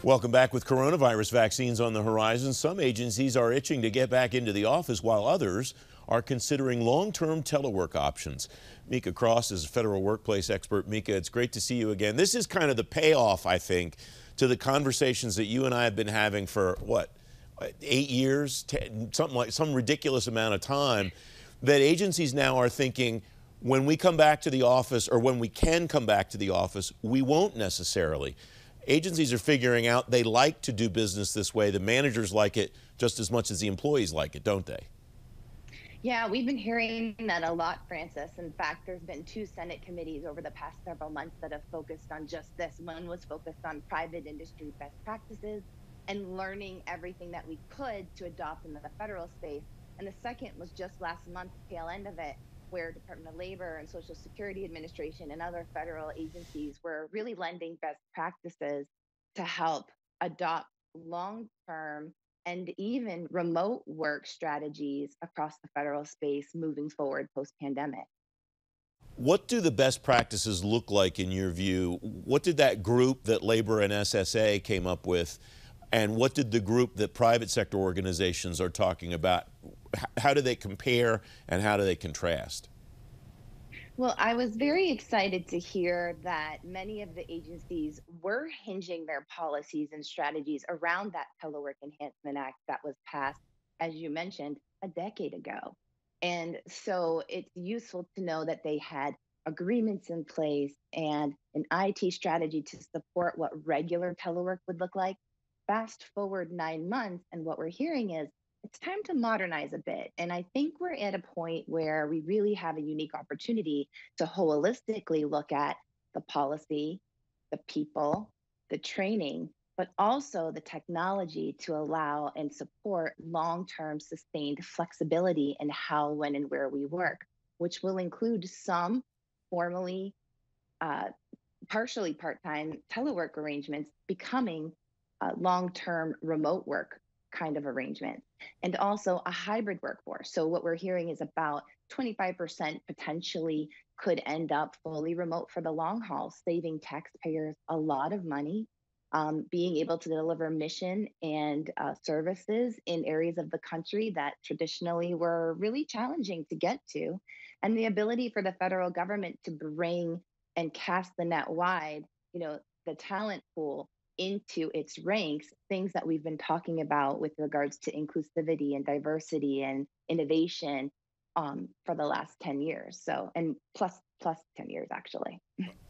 Welcome back. With coronavirus vaccines on the horizon, some agencies are itching to get back into the office while others are considering long-term telework options. Mika Cross is a federal workplace expert. Mika, it's great to see you again. This is kind of the payoff, I think, to the conversations that you and I have been having for, what, 8 years, something like some ridiculous amount of time, that agencies now are thinking, when we come back to the office, or when we can come back to the office, we won't necessarily. Agencies are figuring out they like to do business this way. The managers like it just as much as the employees like it, don't they? Yeah, we've been hearing that a lot, Francis. In fact, there's been two Senate committees over the past several months that have focused on just this. One was focused on private industry best practices and learning everything that we could to adopt in the federal space. And the second was just last month, tail end of it, where Department of Labor and Social Security Administration and other federal agencies were really lending best practices to help adopt long-term and even remote work strategies across the federal space moving forward post-pandemic. What do the best practices look like in your view? What did that group that Labor and SSA came up with, and what did the group that private sector organizations are talking about? How do they compare and how do they contrast? Well, I was very excited to hear that many of the agencies were hinging their policies and strategies around that Telework Enhancement Act that was passed, as you mentioned, a decade ago. And so it's useful to know that they had agreements in place and an IT strategy to support what regular telework would look like. Fast forward 9 months, and what we're hearing is it's time to modernize a bit. And I think we're at a point where we really have a unique opportunity to holistically look at the policy, the people, the training, but also the technology to allow and support long term sustained flexibility in how, when, and where we work, which will include some formally, uh, partially part time telework arrangements becoming long term remote work kind of arrangements, and also a hybrid workforce. So, what we're hearing is about 25% potentially could end up fully remote for the long haul, saving taxpayers a lot of money. Being able to deliver mission and services in areas of the country that traditionally were really challenging to get to, and the ability for the federal government to bring and cast the net wide, the talent pool into its ranks, things that we've been talking about with regards to inclusivity and diversity and innovation for the last 10 years. So, and plus 10 years actually.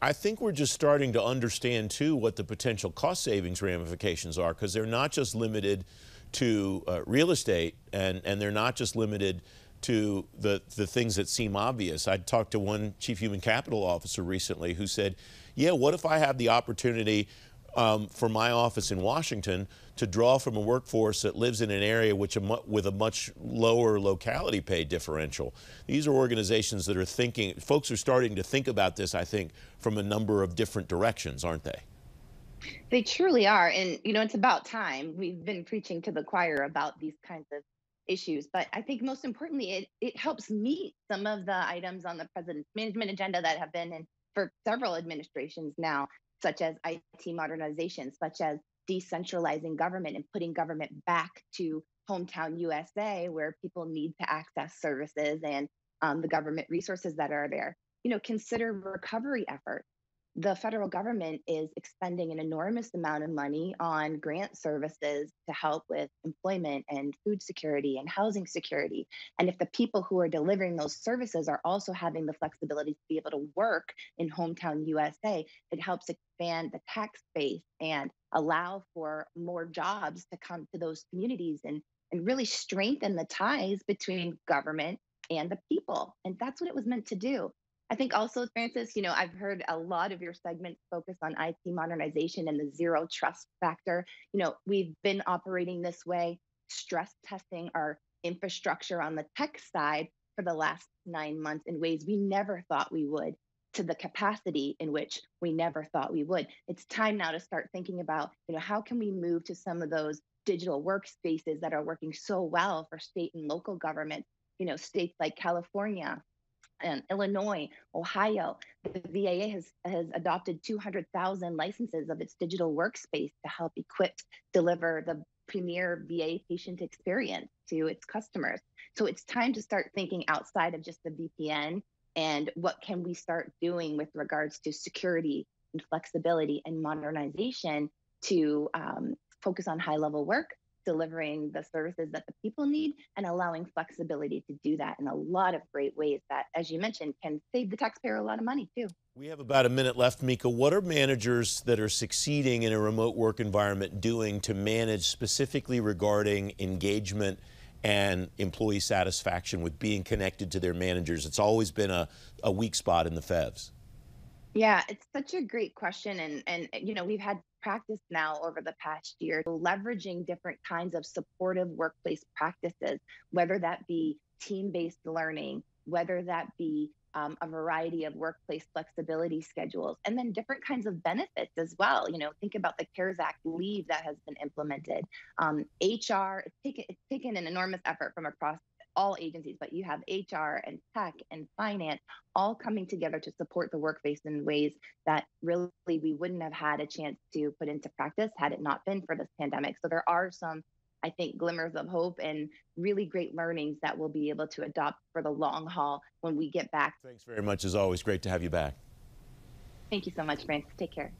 I think we're just starting to understand, too, what the potential cost savings ramifications are, because they're not just limited to real estate, and they're not just limited to the things that seem obvious. I talked to one chief human capital officer recently who said, yeah, what if I have the opportunity for my office in Washington to draw from a workforce that lives in an area with a much lower locality pay differential? These are organizations that are thinking, folks are starting to think about this, I think, from a number of different directions, aren't they? They truly are. And, it's about time. We've been preaching to the choir about these kinds of issues. But I think most importantly, it helps meet some of the items on the president's management agenda that have been in for several administrations now, such as IT modernization, such as decentralizing government and putting government back to hometown USA, where people need to access services and the government resources that are there. Consider recovery efforts. The federal government is expending an enormous amount of money on grant services to help with employment and food security and housing security. And if the people who are delivering those services are also having the flexibility to be able to work in hometown USA, it helps expand the tax base and allow for more jobs to come to those communities and really strengthen the ties between government and the people. And that's what it was meant to do. I think also, Francis, I've heard a lot of your segments focus on IT modernization and the zero trust factor. We've been operating this way, stress testing our infrastructure on the tech side for the last 9 months in ways we never thought we would, to the capacity in which we never thought we would. It's time now to start thinking about, how can we move to some of those digital workspaces that are working so well for state and local government, states like California, in Illinois, Ohio, the VA has adopted 200,000 licenses of its digital workspace to help equip deliver the premier VA patient experience to its customers. So it's time to start thinking outside of just the VPN and what can we start doing with regards to security and flexibility and modernization to focus on high level work, delivering the services that the people need, and allowing flexibility to do that in a lot of great ways that, as you mentioned, can save the taxpayer a lot of money too. We have about a minute left, Mika. What are managers that are succeeding in a remote work environment doing to manage specifically regarding engagement and employee satisfaction with being connected to their managers? It's always been a weak spot in the FEVs. Yeah, it's such a great question. And we've had practice now over the past year, leveraging different kinds of supportive workplace practices, whether that be team-based learning, whether that be a variety of workplace flexibility schedules, and then different kinds of benefits as well. Think about the CARES Act leave that has been implemented. HR, it's taken an enormous effort from across all agencies, but you have HR and tech and finance all coming together to support the workplace in ways that really we wouldn't have had a chance to put into practice had it not been for this pandemic. So there are some, I think, glimmers of hope and really great learnings that we'll be able to adopt for the long haul when we get back. Thanks very much, as always. Great to have you back. Thank you so much, France. Take care.